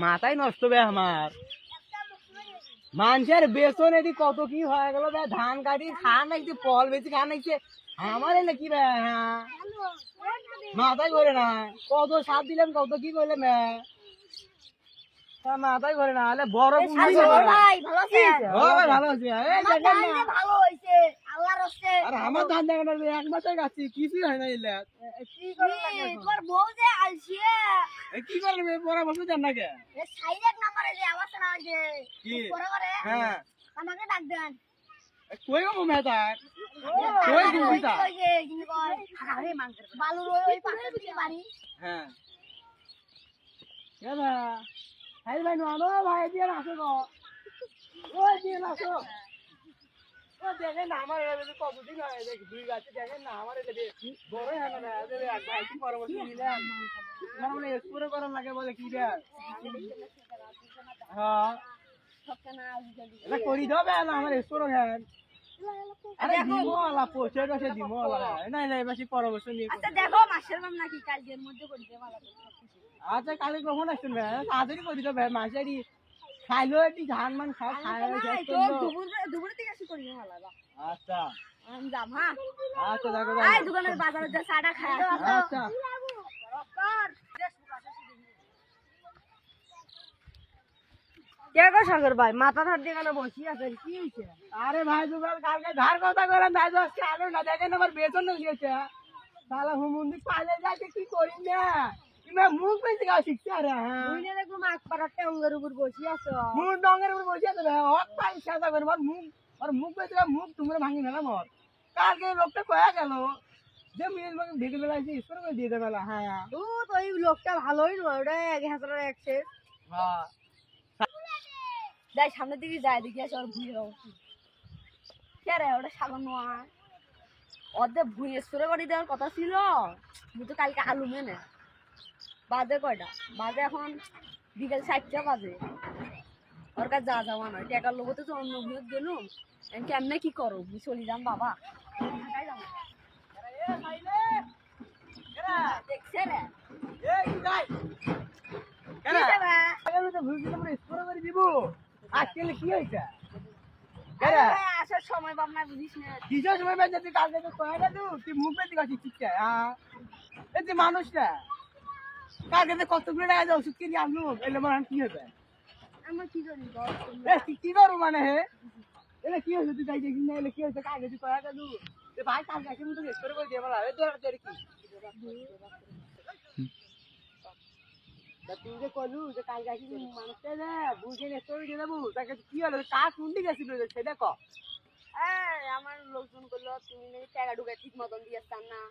মাথায় নষ্ট বে আমার মানুষের বেতন এটি কত কি হয়ে গেল বে ধান কাটি খান নাকি ফল বেশি খান নাকি আমার এলে কি বে মাথায় করে না কত সাপ দিলাম কত কি করলাম মাথায় করে না হলে বড় ভালো আছে আমার ধান দেখেন এক মাসে গাছি কিছুই হয় না এলে কি করবে পরামর্শ দেন না কে হ্যাঁ আমাকে ডাক দেন কই গো মেহতার কই দিবিতা বালু ওই পাশে দিকে বাড়ি হ্যাঁ কেবা হাই ভাই নো ভাই দিয়ে আসো গো ওই দিয়ে আসো ও দেখেন না আমার এর কতদিন হয় দেখ দুই গাছে দেখেন না আমার এটা বড় হয় না এদের এক ভাই কি পরামর্শ দিলাম মানে স্প্রে করার লাগে বলে কি রে হ্যাঁ এটা করি দেবে না আমার স্প্রে খান আরে দিমলা পোছে গেছে দিমলা না না বেশি পরামর্শ নিয়ে আচ্ছা দেখো মাসের নাম নাকি কালকের মধ্যে করে দে ভালো আচ্ছা কালে কখন আসছেন ভাই তাড়াতাড়ি করে দেবে মাসেরই খাইলো একটু ধান মান খাও খায় দুপুরে থেকে আসি করি ভালো আচ্ছা আমি যাম হ্যাঁ আচ্ছা দেখো আই দোকানের বাজারে যা চাটা খাই আচ্ছা কে গো সাগর ভাই মাথা ধার দিয়ে কেন বসি আছেন কি হয়েছে আরে ভাই দুবার কালকে ধার কথা করেন তাই তো আজকে আলো না দেখেন আমার বেতন নিয়েছে শালা হুমুন্দি পালে যাইতে কি করি না তুমি মুখ বেশি গাও শিখছে আরে হ্যাঁ বুঝলে দেখো মাছ পাড়াতে অঙ্গের উপর বসি আছো মুখ ডঙ্গের উপর বসে আছে ভাই হক পাই সাদা করে মুখ বেশি মুখ তোমরা ভাঙি না মোর কালকে লোকটা কয়া গেল যে মিনিট মধ্যে ভেগে বেলাইছে স্পোর করে দিয়ে দেবে হ্যাঁ তো ওই লোকটা ভালোই নয় ওটা 1000 এক্সেস হ্যাঁ যাই সামনের দিকে যাই দেখি আসে ওর ভুঁড়ি কে রে ওটা সাগর নয় ওদের ভুঁড়ি স্প্রে করে দেওয়ার কথা ছিল কিন্তু কালকে আলু মেনে বাজে কয়টা বাজে এখন বিকেল 4টা বাজে ওর কাছে যা যাওয়া নয় টাকার লোকতে তো অন্য বিয়োগ গেলুম কেমনে কি করো চলি যাম বাবা দেখছে রে আজকাল কি হয়েছে আসার সময় বাবা বুঝিস না কিসের সময় বেঁচে তুই কালকে তো কয় না তুই মুখ বেঁচে গেছিস ঠিকঠাক হ্যাঁ এই যে মানুষটা কালকে তো কতগুলো টাকা ওষুধ কিনে আনলো এলে মানে কি হবে আমার কি করি কি করবো মানে হে এলে কি হয়েছে তুই তাই দেখিস না এলে কি হয়েছে কালকে তুই কয়া গেলু ভাই কালকে আসে তো স্টোর করে দিয়ে বলা কি তুই যে কলু যে কালকে আসি মানুষটা যে বুঝে স্টোর দিয়ে দেবো তাকে কি হলো কাজ শুনতে গেছিল সেটা ক আমার লোকজন করলো তুমি নাকি টাকা ঢুকে ঠিক মতন দিয়েছেন না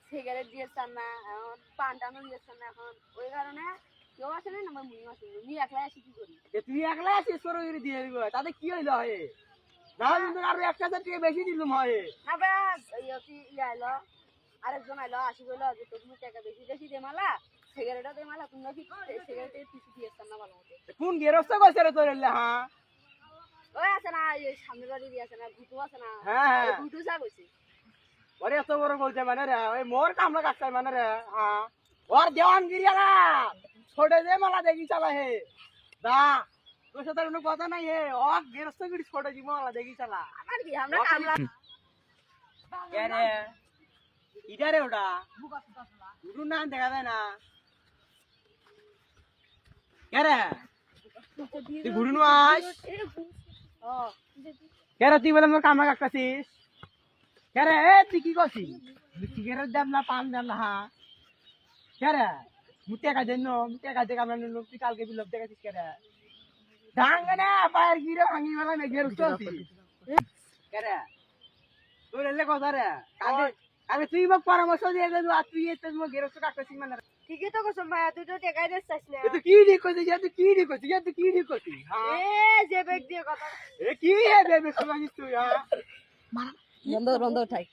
সিগারেট দিয়েছেন না এখন পান টানও দিয়েছেন না এখন ওই কারণে কেউ আসে না আমার মুনি আসে নি একলাই আসি কি করি তুই একলাই আসিস স্টোর করে দিয়ে দিব তাতে কি হইলো হয় না কিন্তু আরো 1000 টাকা বেশি দিলুম হয় না ব্যাস আইলো আরেকজন আইলো আসি বললো যে তুমি টাকা বেশি বেশি দে মালা সিগারেটও দে মালা তুমি কি সিগারেটের পিছু দিয়েছেন না ভালো মতো কোন গেরস্ত কইছে রে তোর হ্যাঁ ওই আছে না এই সামনের বাড়ি দিয়ে আছে না ভুটু আছে না হ্যাঁ ভুটু যা কইছে ওরে এত বড় বলছে মানে রে ওই মোর কামলা কাছে মানে রে হ্যাঁ ওর দেওয়ানগিরি না ছোটে যে মালা দেখি চালা হে দা তোর সাথে কোনো কথা নাই হে ও গেরস্ত গিরি ছোটে জি মালা দেখি চালা আমার কি আমরা কামলা কে রে ইডা রে ওটা গুরু না দেখা যায় না কে রে তুই গুরু নো আস কে রে তুই বলে মোর কামলা কাটছিস কে রে তুই কি করছিস সিগারেট দাম না পান দাম না হ্যাঁ কে রে মুতে কাজে কামলা লোক তুই কালকে বিলোপ দেখাছিস কে রে ডাঙ্গা না পায়ের গিরে ভাঙি মেলা না গেরুস কে রে তোর এলে কথা রে কালকে তুই মোক পরামর্শ দিয়ে গেলু আর তুই এতে মোক গেরুস কাটছিস মানে ঠিকই তো কসম ভাই তুই তো টাকাই দিছিস না তুই কি ঠিক করছিস তুই কি ঠিক করছিস তুই কি ঠিক করছিস হ্যাঁ যে ব্যাগ দিয়ে কথা এ কি হে বেবে শুনাছিস তুই হ্যাঁ বন্ধ ঠাই